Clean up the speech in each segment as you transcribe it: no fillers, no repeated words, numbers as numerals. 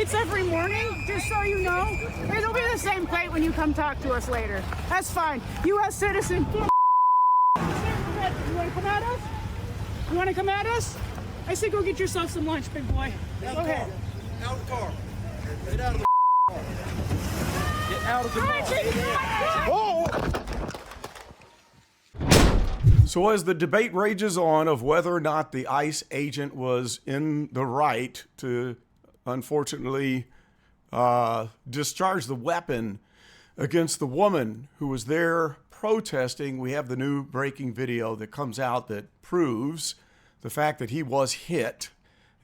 plates every morning, just so you know. It'll be the same plate when you come talk to us later. That's fine. U.S. citizen. You want to come at us? You want to come at us? I say go get yourself some lunch, big boy. Go ahead. Out of the car. Get out of the car. Get out of the car. So as the debate rages on of whether or not the ICE agent was in the right to, unfortunately, discharge the weapon against the woman who was there protesting, we have the new breaking video that comes out that proves the fact that he was hit,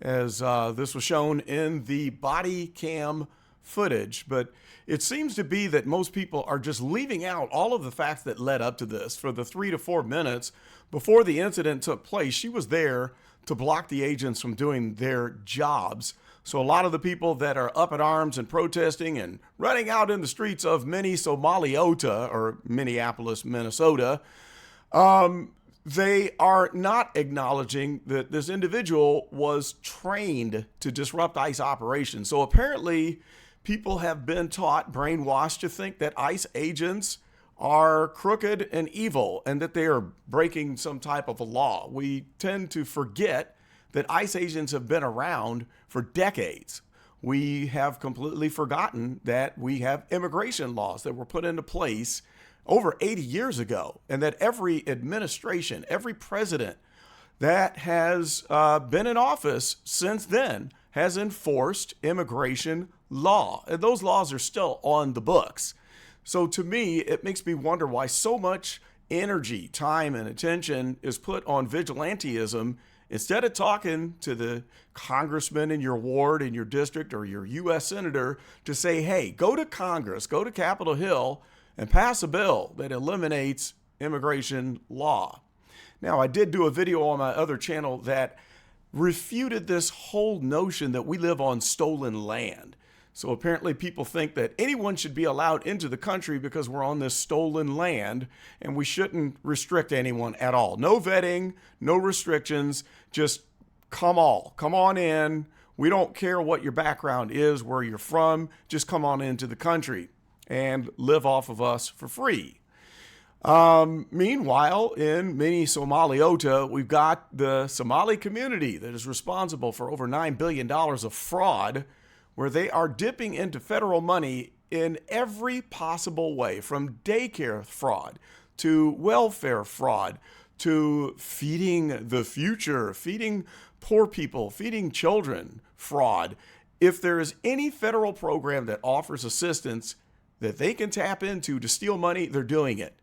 as this was shown in the body cam footage. But it seems to be that most people are just leaving out all of the facts that led up to this. For the 3 to 4 minutes before the incident took place, she was there to block the agents from doing their jobs. So a lot of the people that are up in arms and protesting and running out in the streets of Minnesota or Minneapolis, Minnesota, they are not acknowledging that this individual was trained to disrupt ICE operations. So apparently people have been taught, brainwashed, to think that ICE agents are crooked and evil and that they are breaking some type of a law. We tend to forget that ICE agents have been around for decades. We have completely forgotten that we have immigration laws that were put into place over 80 years ago, and that every administration, every president that has been in office since then has enforced immigration law. And those laws are still on the books. So to me, it makes me wonder why so much energy, time, and attention is put on vigilantism instead of talking to the congressman in your ward, in your district, or your U.S. senator to say, hey, go to Congress, go to Capitol Hill, and pass a bill that eliminates immigration law. Now, I did do a video on my other channel that refuted this whole notion that we live on stolen land. So apparently people think that anyone should be allowed into the country because we're on this stolen land, and we shouldn't restrict anyone at all. No vetting, no restrictions, just come on in. We don't care what your background is, where you're from, just come on into the country and live off of us for free. Meanwhile, in Minnesota, we've got the Somali community that is responsible for over $9 billion of fraud, where they are dipping into federal money in every possible way, from daycare fraud to welfare fraud to feeding the future, feeding poor people, feeding children fraud. If there is any federal program that offers assistance that they can tap into to steal money, they're doing it.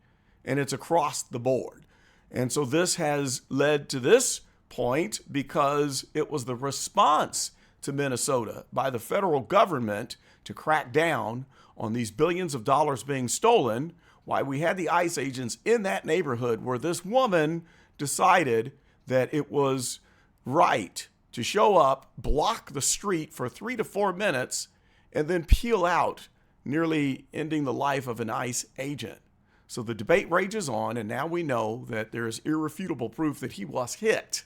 And it's across the board. And so this has led to this point because it was the response to Minnesota by the federal government to crack down on these billions of dollars being stolen, why we had the ICE agents in that neighborhood where this woman decided that it was right to show up, block the street for 3 to 4 minutes, and then peel out, nearly ending the life of an ICE agent. So the debate rages on, and now we know that there is irrefutable proof that he was hit.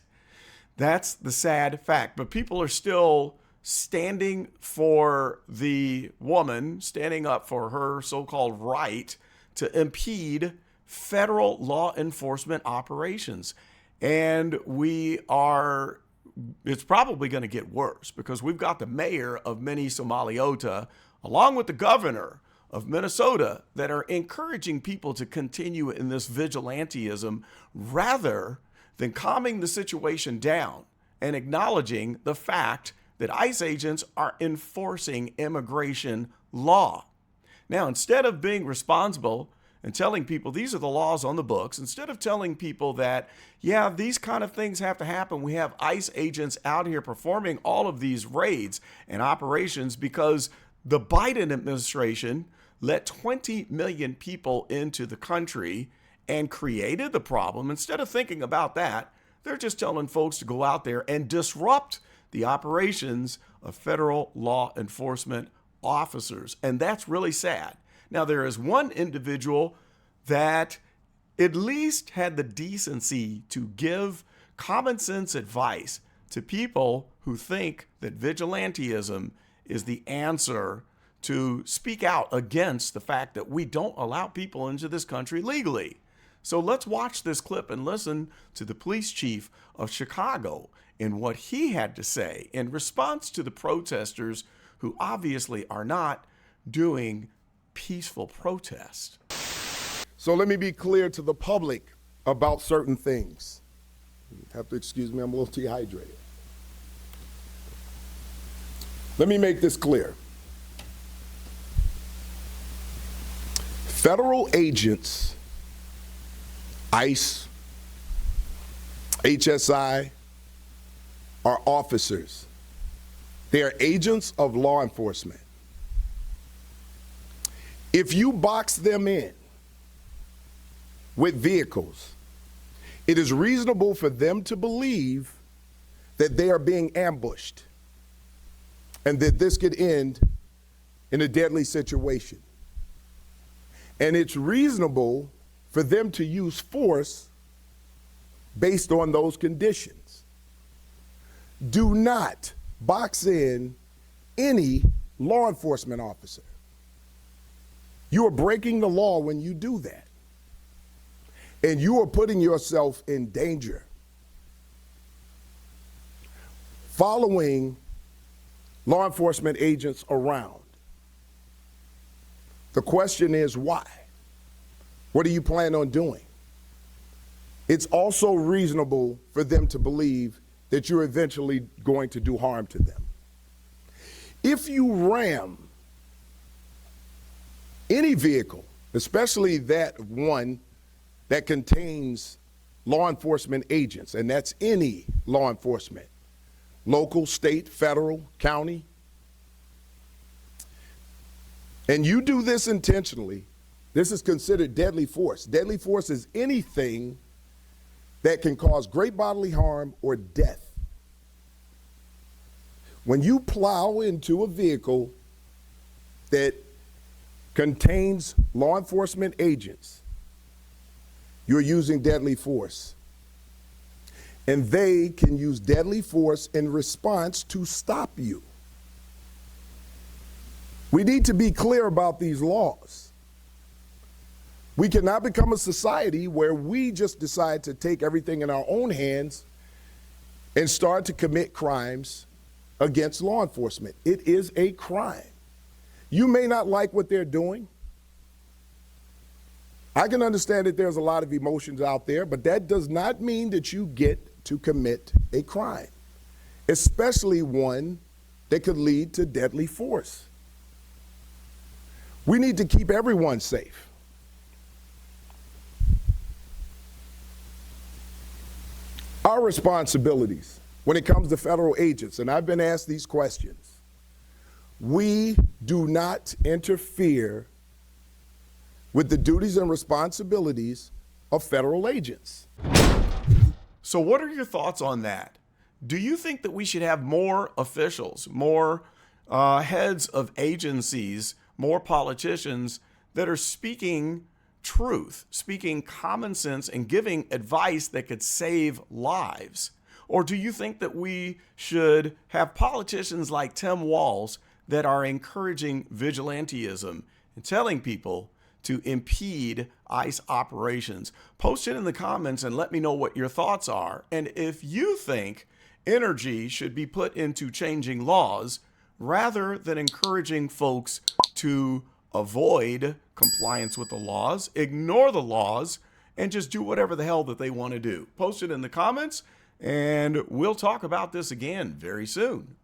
That's the sad fact. But people are still standing for the woman, standing up for her so-called right to impede federal law enforcement operations. And it's probably going to get worse because we've got the mayor of Minnesota, along with the governor of Minnesota, that are encouraging people to continue in this vigilantism rather than calming the situation down and acknowledging the fact that ICE agents are enforcing immigration law. Now, instead of being responsible and telling people these are the laws on the books, instead of telling people that, yeah, these kind of things have to happen, we have ICE agents out here performing all of these raids and operations because the Biden administration let 20 million people into the country and created the problem. Instead of thinking about that, they're just telling folks to go out there and disrupt the operations of federal law enforcement officers. And that's really sad. Now, there is one individual that at least had the decency to give common sense advice to people who think that vigilantism is the answer to speak out against the fact that we don't allow people into this country legally. So let's watch this clip and listen to the police chief of Chicago and what he had to say in response to the protesters who obviously are not doing peaceful protest. So let me be clear to the public about certain things. You have to excuse me, I'm a little dehydrated. Let me make this clear. Federal agents, ICE, HSI, are officers. They are agents of law enforcement. If you box them in with vehicles, it is reasonable for them to believe that they are being ambushed and that this could end in a deadly situation. And it's reasonable for them to use force based on those conditions. Do not box in any law enforcement officer. You are breaking the law when you do that. And you are putting yourself in danger. Following law enforcement agents around. The question is why? What do you plan on doing? It's also reasonable for them to believe that you're eventually going to do harm to them. If you ram any vehicle, especially that one that contains law enforcement agents, and that's any law enforcement, local, state, federal, county, and you do this intentionally, this is considered deadly force. Deadly force is anything that can cause great bodily harm or death. When you plow into a vehicle that contains law enforcement agents, you're using deadly force. And they can use deadly force in response to stop you. We need to be clear about these laws. We cannot become a society where we just decide to take everything in our own hands and start to commit crimes against law enforcement. It is a crime. You may not like what they're doing. I can understand that there's a lot of emotions out there, but that does not mean that you get to commit a crime, especially one that could lead to deadly force. We need to keep everyone safe. Our responsibilities when it comes to federal agents, and I've been asked these questions, we do not interfere with the duties and responsibilities of federal agents. So what are your thoughts on that? Do you think that we should have more officials, more heads of agencies, more politicians that are speaking truth, speaking common sense, and giving advice that could save lives? Or do you think that we should have politicians like Tim Walz that are encouraging vigilantism and telling people to impede ICE operations? Post it in the comments and let me know what your thoughts are. And if you think energy should be put into changing laws rather than encouraging folks to avoid compliance with the laws, ignore the laws, and just do whatever the hell that they want to do. Post it in the comments, and we'll talk about this again very soon.